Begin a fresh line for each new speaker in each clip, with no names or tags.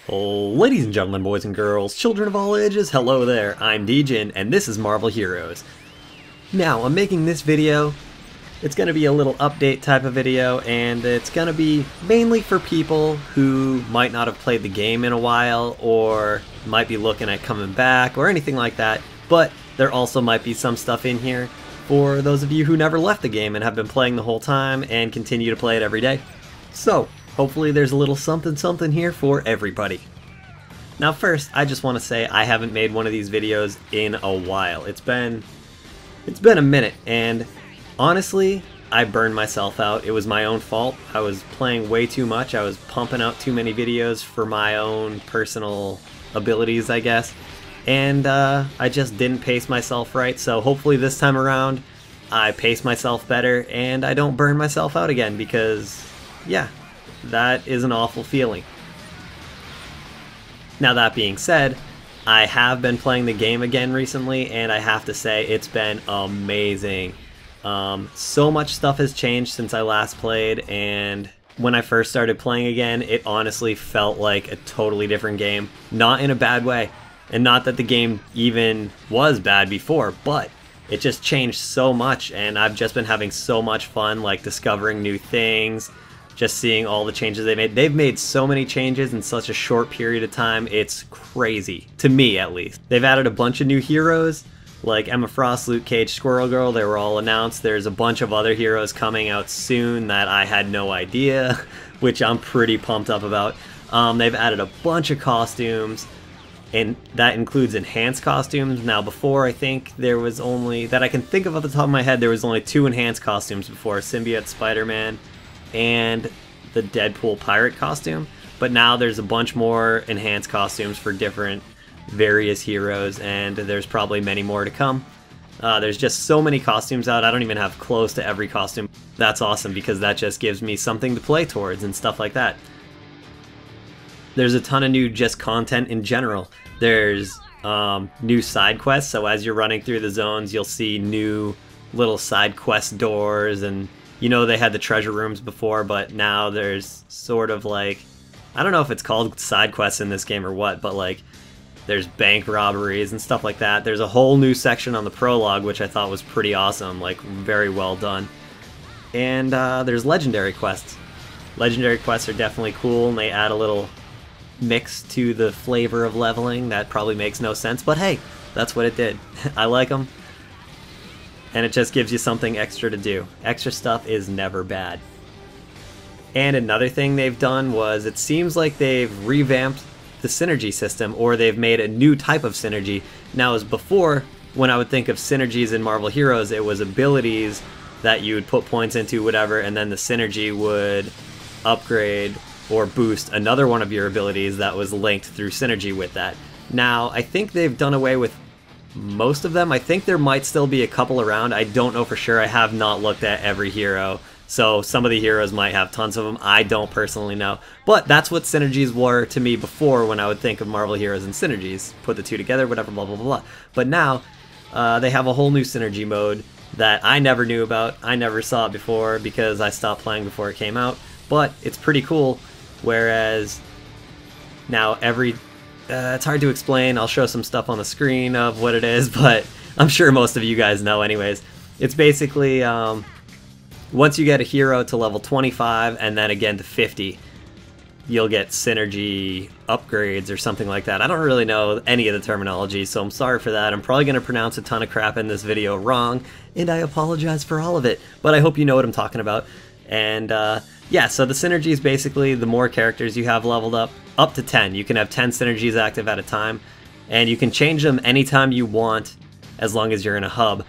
Ladies and gentlemen, boys and girls, children of all ages, hello there, I'm Degen, and this is Marvel Heroes. Now, I'm making this video, it's going to be a little update type of video, and it's going to be mainly for people who might not have played the game in a while, or might be looking at coming back, or anything like that, but there also might be some stuff in here for those of you who never left the game and have been playing the whole time and continue to play it every day. So, hopefully there's a little something here for everybody. Now first, I just want to say I haven't made one of these videos in a while. It's been a minute, and honestly, I burned myself out. It was my own fault. I was playing way too much. I was pumping out too many videos for my own personal abilities, I guess. And I just didn't pace myself right, so hopefully this time around I pace myself better and I don't burn myself out again, because, yeah, that is an awful feeling. Now that being said, I have been playing the game again recently, and I have to say it's been amazing. So much stuff has changed since I last played, and when I first started playing again, it honestly felt like a totally different game. Not in a bad way, and not that the game even was bad before, but it just changed so much, and I've just been having so much fun, like discovering new things, just seeing all the changes they made. They've made so many changes in such a short period of time, it's crazy, to me at least. They've added a bunch of new heroes, like Emma Frost, Luke Cage, Squirrel Girl, they were all announced. There's a bunch of other heroes coming out soon that I had no idea, which I'm pretty pumped up about. They've added a bunch of costumes, and that includes enhanced costumes. Now before, I think there was only, that I can think of off the top of my head, there was only 2 enhanced costumes before, Symbiote Spider-Man and the Deadpool pirate costume, but now there's a bunch more enhanced costumes for different various heroes, and there's probably many more to come. There's just so many costumes out, I don't even have close to every costume. That's awesome, because that just gives me something to play towards and stuff like that. There's a ton of new just content in general. There's new side quests, so as you're running through the zones, you'll see new little side quest doors, and you know, they had the treasure rooms before, but now there's sort of like, I don't know if it's called side quests in this game or what, but like, there's bank robberies and stuff like that. There's a whole new section on the prologue, which I thought was pretty awesome, like very well done. And there's legendary quests. Legendary quests are definitely cool, and they add a little mix to the flavor of leveling that probably makes no sense, but hey, that's what it did. I like them. And it just gives you something extra to do. Extra stuff is never bad. And another thing they've done was, it seems like they've revamped the synergy system, or they've made a new type of synergy. Now, as before, when I would think of synergies in Marvel Heroes, it was abilities that you would put points into, whatever, and then the synergy would upgrade or boost another one of your abilities that was linked through synergy with that. Now, I think they've done away with most of them. I think there might still be a couple around. I don't know for sure. I have not looked at every hero, so some of the heroes might have tons of them. I don't personally know. But that's what synergies were to me before, when I would think of Marvel Heroes and synergies. Put the two together, whatever, blah, blah, blah, blah. But now, they have a whole new synergy mode that I never knew about. I never saw it before because I stopped playing before it came out. But it's pretty cool, whereas now every... it's hard to explain. I'll show some stuff on the screen of what it is, but I'm sure most of you guys know anyways. It's basically, once you get a hero to level 25 and then again to 50, you'll get synergy upgrades or something like that. I don't really know any of the terminology, so I'm sorry for that. I'm probably going to pronounce a ton of crap in this video wrong, and I apologize for all of it, but I hope you know what I'm talking about. And yeah, so the synergy is basically the more characters you have leveled up to 10. You can have 10 synergies active at a time, and you can change them anytime you want as long as you're in a hub.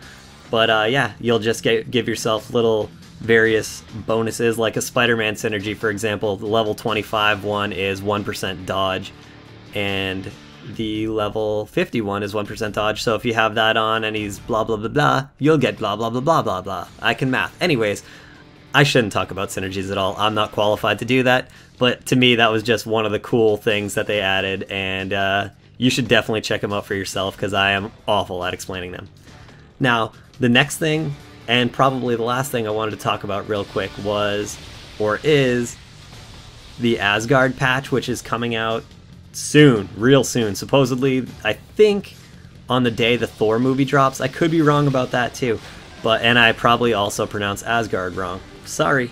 But yeah, you'll just give yourself little various bonuses, like a Spider-Man synergy, for example. The level 25 one is 1% dodge, and the level 51 is 1% dodge, so if you have that on and he's blah blah blah blah, you'll get blah blah blah blah blah blah. I can math. Anyways, I shouldn't talk about synergies at all. I'm not qualified to do that, but to me that was just one of the cool things that they added, and you should definitely check them out for yourself, because I am awful at explaining them. Now, the next thing, and probably the last thing I wanted to talk about real quick, was, or is, the Asgard patch, which is coming out soon, real soon. Supposedly, I think on the day the Thor movie drops. I could be wrong about that too, and I probably also pronounce Asgard wrong. Sorry.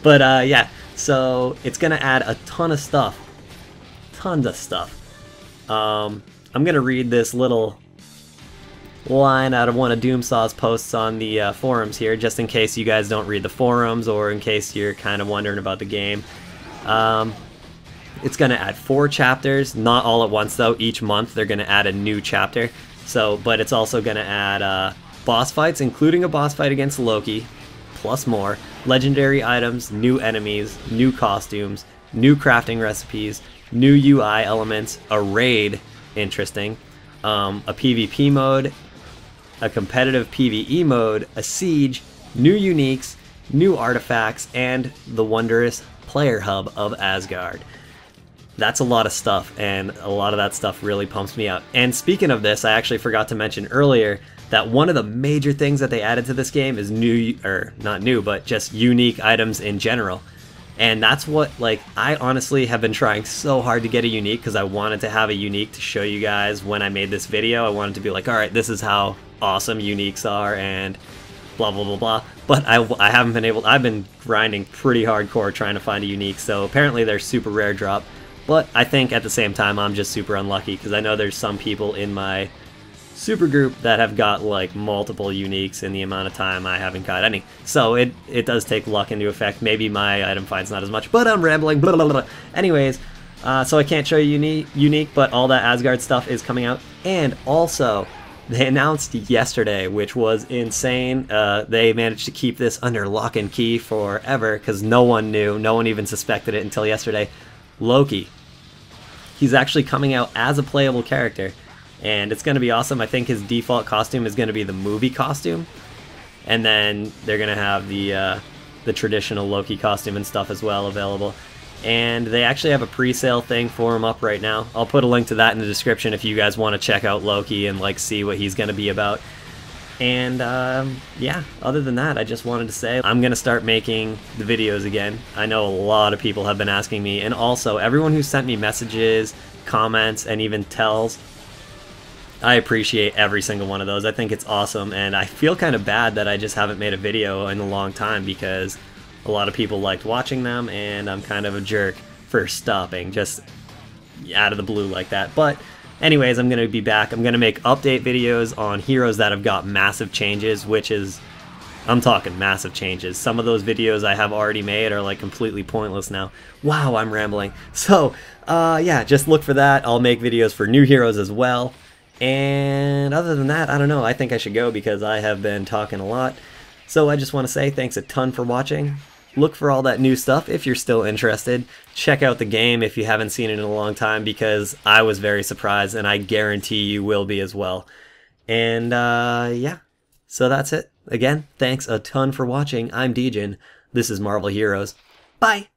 But yeah, so it's gonna add a ton of stuff, tons of stuff. I'm gonna read this little line out of one of Doomsaw's posts on the forums here, just in case you guys don't read the forums, or in case you're kind of wondering about the game. It's going to add 4 chapters, not all at once though. Each month they're going to add a new chapter. But it's also going to add boss fights, including a boss fight against Loki, plus more, legendary items, new enemies, new costumes, new crafting recipes, new UI elements, a raid, interesting, a PvP mode, a competitive PvE mode, a siege, new uniques, new artifacts, and the wondrous player hub of Asgard. That's a lot of stuff, and a lot of that stuff really pumps me out. And speaking of this, I actually forgot to mention earlier that one of the major things that they added to this game is new, or not new, but just unique items in general. And that's what, like, I honestly have been trying so hard to get a unique, because I wanted to have a unique to show you guys when I made this video. I wanted to be like, alright, this is how awesome uniques are, and blah blah blah blah. But I haven't been able, I've been grinding pretty hardcore trying to find a unique, so apparently they're super rare drop. But I think at the same time I'm just super unlucky, because I know there's some people in my super group that have got like multiple uniques in the amount of time I haven't got any. So it does take luck into effect. Maybe my item find's not as much, but I'm rambling. Blah, blah, blah. Anyways, so I can't show you unique, but all that Asgard stuff is coming out. And also, they announced yesterday, which was insane. They managed to keep this under lock and key forever, because no one knew, no one even suspected it until yesterday. Loki. He's actually coming out as a playable character, and it's going to be awesome. I think his default costume is going to be the movie costume, and then they're going to have the traditional Loki costume and stuff as well available. And they actually have a pre-sale thing for him up right now. I'll put a link to that in the description if you guys want to check out Loki and like see what he's going to be about. And yeah, other than that, I just wanted to say I'm going to start making the videos again. I know a lot of people have been asking me, and also everyone who sent me messages, comments, and even tells. I appreciate every single one of those. I think it's awesome, and I feel kind of bad that I just haven't made a video in a long time, because a lot of people liked watching them, and I'm kind of a jerk for stopping just out of the blue like that. But anyways, I'm going to be back. I'm going to make update videos on heroes that have got massive changes, which is, I'm talking massive changes. Some of those videos I have already made are like completely pointless now. Wow, I'm rambling. So, yeah, just look for that. I'll make videos for new heroes as well. And other than that, I don't know. I think I should go because I have been talking a lot. So I just want to say thanks a ton for watching. Look for all that new stuff if you're still interested. Check out the game if you haven't seen it in a long time, because I was very surprised, and I guarantee you will be as well. And yeah, so that's it. Again, thanks a ton for watching. I'm Degen. This is Marvel Heroes. Bye!